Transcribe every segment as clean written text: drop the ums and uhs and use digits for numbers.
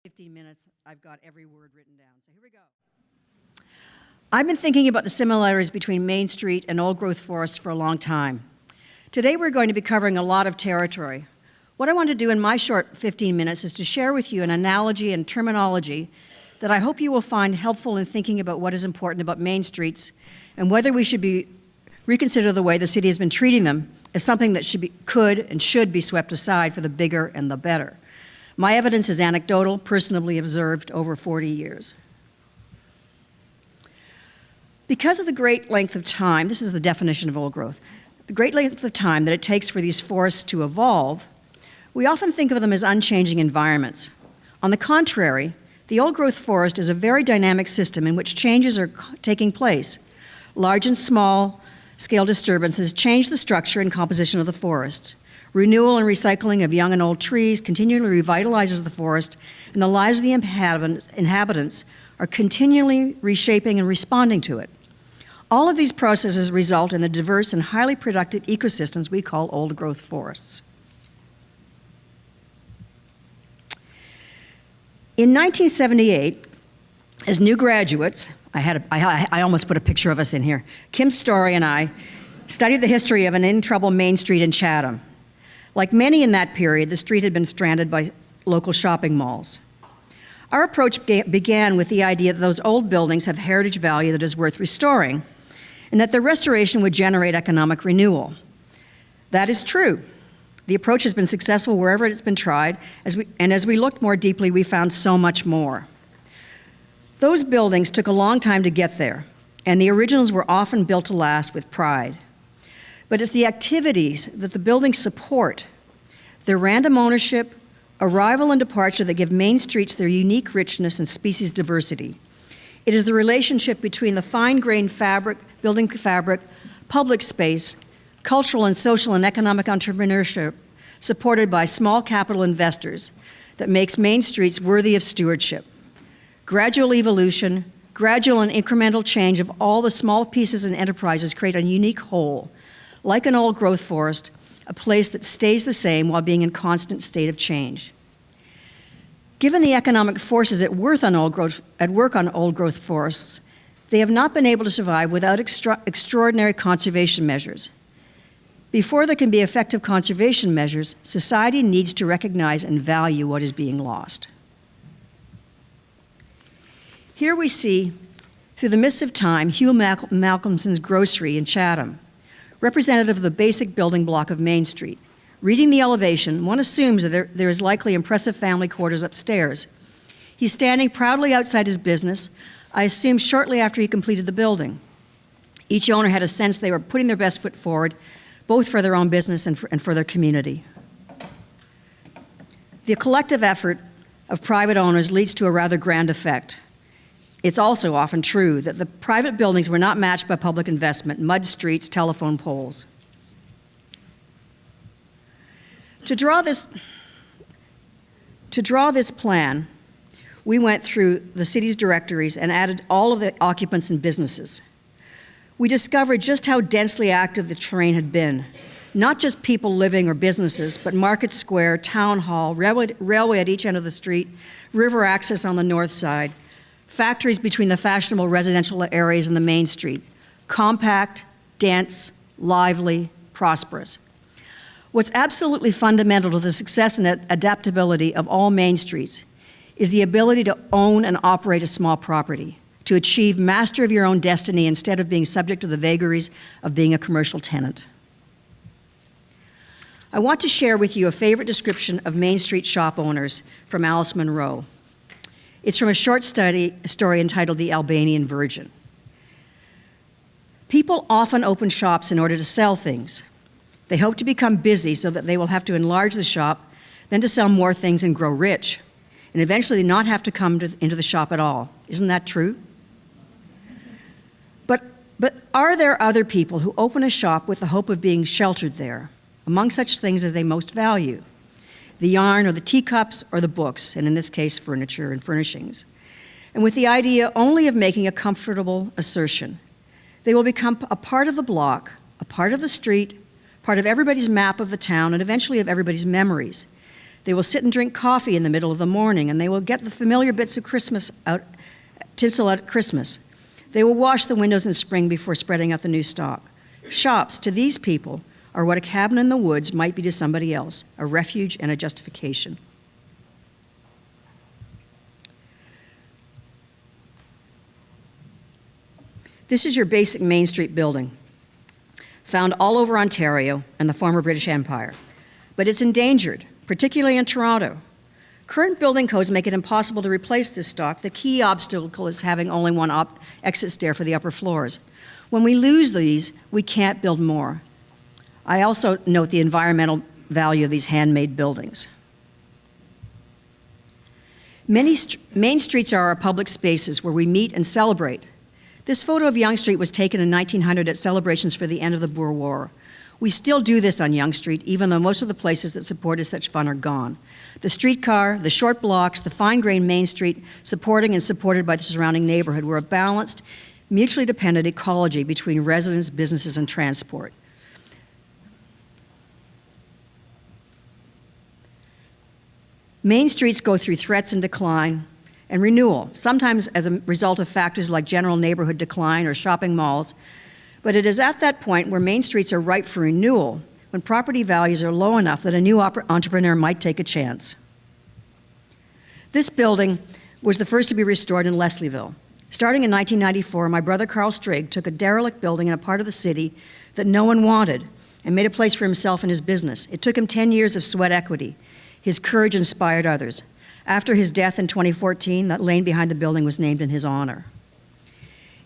15 minutes, I've got every word written down. So here we go. I've been thinking about the similarities between Main Street and old-growth forests for a long time. Today we're going to be covering a lot of territory. What I want to do in my short 15 minutes is to share with you an analogy and terminology that I hope you will find helpful in thinking about what is important about Main Streets and whether we should reconsider the way the city has been treating them as something that could and should be swept aside for the bigger and the better. My evidence is anecdotal, personally observed over 40 years. Because of the great length of time, this is the definition of old growth, the great length of time that it takes for these forests to evolve, we often think of them as unchanging environments. On the contrary, the old-growth forest is a very dynamic system in which changes are taking place. Large and small-scale disturbances change the structure and composition of the forest. Renewal and recycling of young and old trees continually revitalizes the forest, and the lives of the inhabitants are continually reshaping and responding to it. All of these processes result in the diverse and highly productive ecosystems we call old-growth forests. In 1978, as new graduates, I almost put a picture of us in here, Kim Story and I studied the history of an in-trouble Main Street in Chatham. Like many in that period, the street had been stranded by local shopping malls. Our approach began with the idea that those old buildings have heritage value that is worth restoring, and that their restoration would generate economic renewal. That is true. The approach has been successful wherever it's been tried, and as we looked more deeply, we found so much more. Those buildings took a long time to get there, and the originals were often built to last with pride. But it's the activities that the buildings support, their random ownership, arrival and departure that give Main Streets their unique richness and species diversity. It is the relationship between the fine-grained fabric, building fabric, public space, cultural and social and economic entrepreneurship supported by small capital investors that makes Main Streets worthy of stewardship. Gradual evolution, gradual and incremental change of all the small pieces and enterprises create a unique whole, like an old-growth forest, a place that stays the same while being in constant state of change. Given the economic forces at work on old-growth forests, they have not been able to survive without extraordinary conservation measures. Before there can be effective conservation measures, society needs to recognize and value what is being lost. Here we see, through the mists of time, Hugh Malcolmson's grocery in Chatham, representative of the basic building block of Main Street. Reading the elevation, one assumes that there is likely impressive family quarters upstairs. He's standing proudly outside his business, I assume shortly after he completed the building. Each owner had a sense they were putting their best foot forward, both for their own business and for their community. The collective effort of private owners leads to a rather grand effect. It's also often true that the private buildings were not matched by public investment, mud streets, telephone poles. To draw this plan, we went through the city's directories and added all of the occupants and businesses. We discovered just how densely active the terrain had been. Not just people living or businesses, but Market Square, Town Hall, railway at each end of the street, river access on the north side, factories between the fashionable residential areas and the Main Street. Compact, dense, lively, prosperous. What's absolutely fundamental to the success and adaptability of all Main Streets is the ability to own and operate a small property, to achieve master of your own destiny instead of being subject to the vagaries of being a commercial tenant. I want to share with you a favorite description of Main Street shop owners from Alice Munro. It's from a short story entitled The Albanian Virgin. People often open shops in order to sell things. They hope to become busy so that they will have to enlarge the shop, then to sell more things and grow rich, and eventually not have to come into the shop at all. Isn't that true? But are there other people who open a shop with the hope of being sheltered there, among such things as they most value? The yarn or the teacups or the books, and in this case, furniture and furnishings. And with the idea only of making a comfortable assertion. They will become a part of the block, a part of the street, part of everybody's map of the town, and eventually of everybody's memories. They will sit and drink coffee in the middle of the morning, and they will get the familiar bits of tinsel out at Christmas. They will wash the windows in spring before spreading out the new stock. Shops, to these people, are what a cabin in the woods might be to somebody else, a refuge and a justification. This is your basic Main Street building, found all over Ontario and the former British Empire. But it's endangered, particularly in Toronto. Current building codes make it impossible to replace this stock. The key obstacle is having only one exit stair for the upper floors. When we lose these, we can't build more. I also note the environmental value of these handmade buildings. Many main streets are our public spaces where we meet and celebrate. This photo of Yonge Street was taken in 1900 at celebrations for the end of the Boer War. We still do this on Yonge Street, even though most of the places that supported such fun are gone. The streetcar, the short blocks, the fine-grained Main Street, supporting and supported by the surrounding neighborhood, were a balanced, mutually dependent ecology between residents, businesses, and transport. Main streets go through threats and decline and renewal, sometimes as a result of factors like general neighborhood decline or shopping malls. But it is at that point where main streets are ripe for renewal, when property values are low enough that a new entrepreneur might take a chance. This building was the first to be restored in Leslieville. Starting in 1994, my brother Carl Strigg took a derelict building in a part of the city that no one wanted and made a place for himself and his business. It took him 10 years of sweat equity. His courage inspired others. After his death in 2014, that lane behind the building was named in his honor.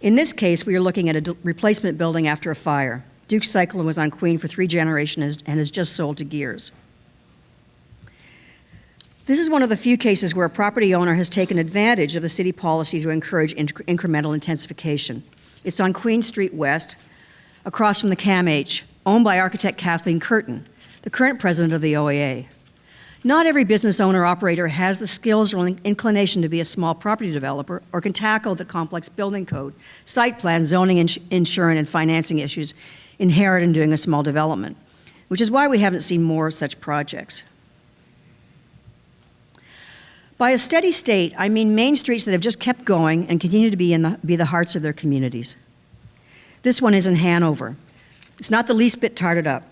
In this case, we are looking at a replacement building after a fire. Duke Cyclone was on Queen for 3 generations and has just sold to Gears. This is one of the few cases where a property owner has taken advantage of the city policy to encourage incremental intensification. It's on Queen Street West, across from the CAMH, owned by architect Kathleen Curtin, the current president of the OAA. Not every business owner operator has the skills or inclination to be a small property developer or can tackle the complex building code, site plan, zoning, insurance, and financing issues inherent in doing a small development, which is why we haven't seen more such projects. By a steady state, I mean main streets that have just kept going and continue to be the hearts of their communities. This one is in Hanover. It's not the least bit tarted up.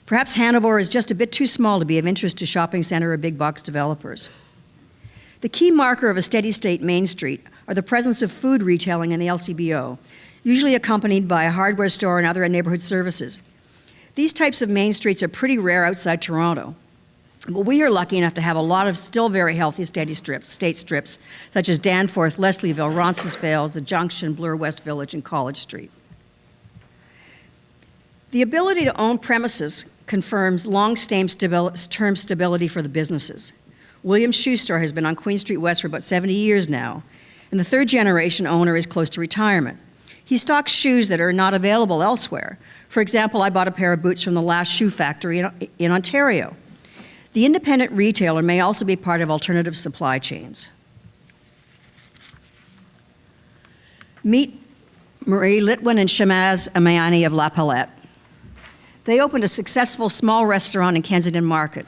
Perhaps Hanover is just a bit too small to be of interest to shopping center or big box developers. The key marker of a steady state main street are the presence of food retailing in the LCBO, usually accompanied by a hardware store and other neighborhood services. These types of main streets are pretty rare outside Toronto, but we are lucky enough to have a lot of still very healthy state strips, such as Danforth, Leslieville, Roncesvalles, the Junction, Bloor West Village, and College Street. The ability to own premises confirms long-term stability for the businesses. Williams Shoe Store has been on Queen Street West for about 70 years now, and the third-generation owner is close to retirement. He stocks shoes that are not available elsewhere. For example, I bought a pair of boots from the Last Shoe Factory in Ontario. The independent retailer may also be part of alternative supply chains. Meet Marie Litwin and Shamaz Amayani of La Palette. They opened a successful small restaurant in Kensington Market,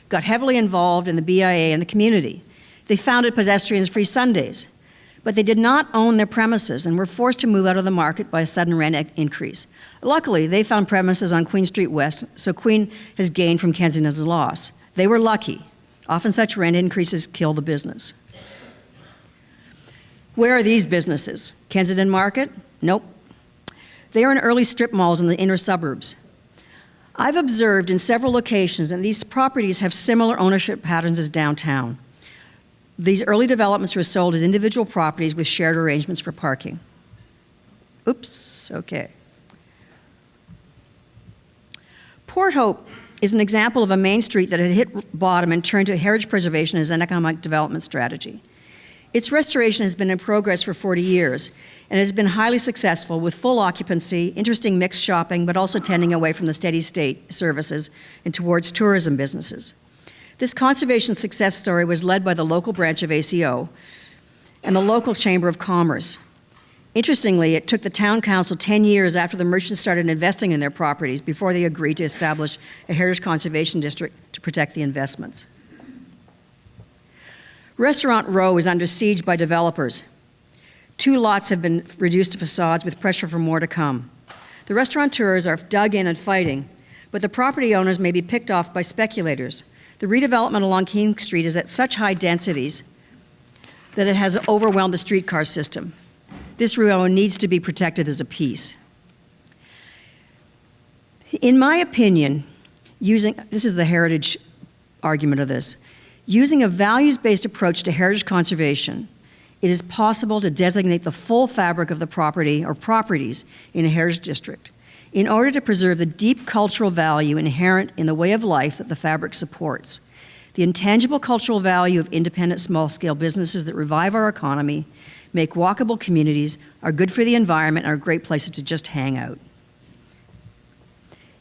got heavily involved in the BIA and the community. They founded pedestrians-free Sundays, but they did not own their premises and were forced to move out of the market by a sudden rent increase. Luckily, they found premises on Queen Street West, so Queen has gained from Kensington's loss. They were lucky. Often such rent increases kill the business. Where are these businesses? Kensington Market? Nope. They are in early strip malls in the inner suburbs. I've observed in several locations that these properties have similar ownership patterns as downtown. These early developments were sold as individual properties with shared arrangements for parking. Oops, okay. Port Hope is an example of a main street that had hit bottom and turned to heritage preservation as an economic development strategy. Its restoration has been in progress for 40 years and has been highly successful with full occupancy, interesting mixed shopping, but also tending away from the steady state services and towards tourism businesses. This conservation success story was led by the local branch of ACO and the local Chamber of Commerce. Interestingly, it took the town council 10 years after the merchants started investing in their properties before they agreed to establish a heritage conservation district to protect the investments. Restaurant Row is under siege by developers. 2 lots have been reduced to facades with pressure for more to come. The restaurateurs are dug in and fighting, but the property owners may be picked off by speculators. The redevelopment along King Street is at such high densities that it has overwhelmed the streetcar system. This row needs to be protected as a piece. In my opinion, this is the heritage argument of this, using a values-based approach to heritage conservation, it is possible to designate the full fabric of the property or properties in a heritage district in order to preserve the deep cultural value inherent in the way of life that the fabric supports. The intangible cultural value of independent small-scale businesses that revive our economy, make walkable communities, are good for the environment, and are great places to just hang out.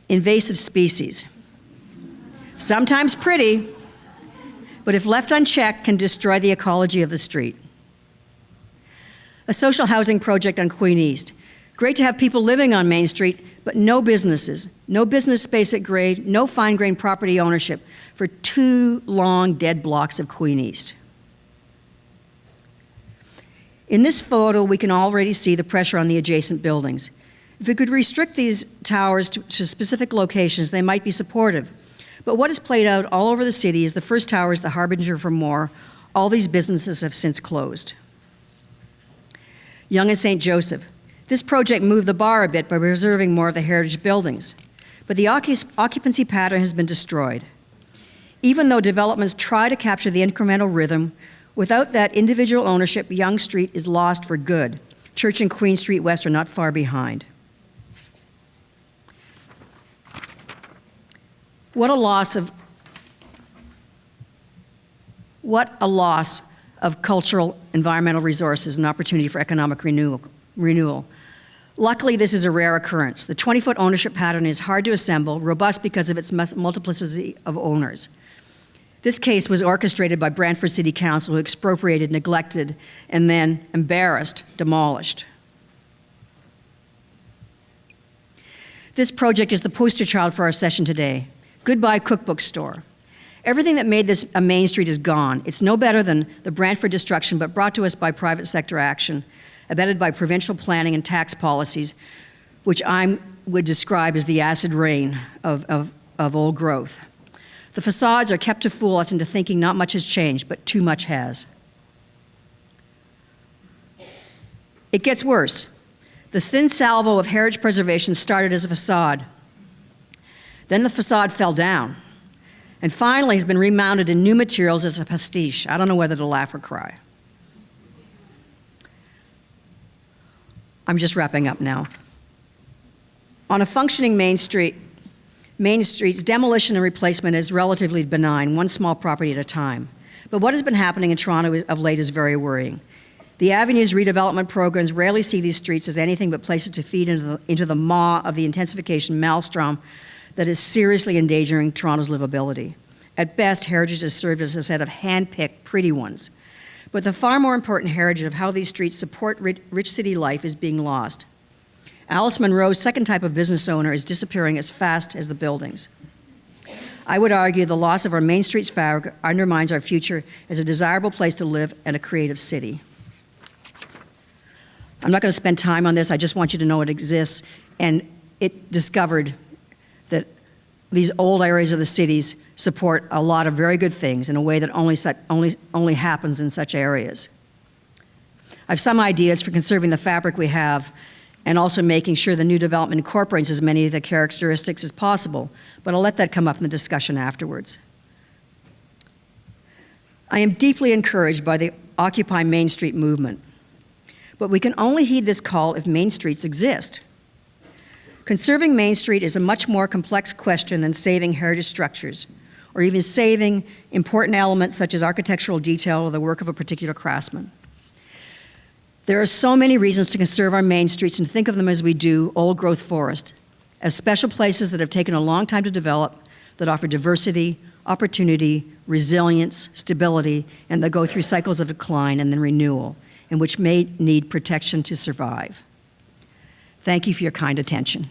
Invasive species. Sometimes pretty, but if left unchecked, can destroy the ecology of the street. A social housing project on Queen East. Great to have people living on Main Street, but no businesses, no business space at grade, no fine-grained property ownership for 2 long dead blocks of Queen East. In this photo, we can already see the pressure on the adjacent buildings. If we could restrict these towers to specific locations, they might be supportive. But what has played out all over the city is the first tower is the harbinger for more. All these businesses have since closed. Yonge and St. Joseph. This project moved the bar a bit by preserving more of the heritage buildings, but the occupancy pattern has been destroyed. Even though developments try to capture the incremental rhythm, without that individual ownership, Yonge Street is lost for good. Church and Queen Street West are not far behind. What a loss of cultural, environmental resources and opportunity for economic renewal. Luckily, this is a rare occurrence. The 20-foot ownership pattern is hard to assemble, robust because of its multiplicity of owners. This case was orchestrated by Brantford City Council, who expropriated, neglected, and then, embarrassed, demolished. This project is the poster child for our session today. Goodbye Cookbook store. Everything that made this a Main Street is gone. It's no better than the Brantford destruction, but brought to us by private sector action, abetted by provincial planning and tax policies, which I would describe as the acid rain of old growth. The facades are kept to fool us into thinking not much has changed, but too much has. It gets worse. The thin salvo of heritage preservation started as a facade. Then the facade fell down, and finally has been remounted in new materials as a pastiche. I don't know whether to laugh or cry. I'm just wrapping up now. On a functioning Main Street's demolition and replacement is relatively benign, one small property at a time. But what has been happening in Toronto of late is very worrying. The Avenue's redevelopment programs rarely see these streets as anything but places to feed into the maw of the intensification maelstrom that is seriously endangering Toronto's livability. At best, heritage has served as a set of hand-picked pretty ones. But the far more important heritage of how these streets support rich city life is being lost. Alice Munro's second type of business owner is disappearing as fast as the buildings. I would argue the loss of our Main Street's fabric undermines our future as a desirable place to live and a creative city. I'm not going to spend time on this. I just want you to know it exists, and it discovered that these old areas of the cities support a lot of very good things in a way that only happens in such areas. I have some ideas for conserving the fabric we have and also making sure the new development incorporates as many of the characteristics as possible, but I'll let that come up in the discussion afterwards. I am deeply encouraged by the Occupy Main Street movement, but we can only heed this call if Main Streets exist. Conserving Main Street is a much more complex question than saving heritage structures, or even saving important elements such as architectural detail or the work of a particular craftsman. There are so many reasons to conserve our Main Streets and think of them as we do old growth forest, as special places that have taken a long time to develop, that offer diversity, opportunity, resilience, stability, and that go through cycles of decline and then renewal, and which may need protection to survive. Thank you for your kind attention.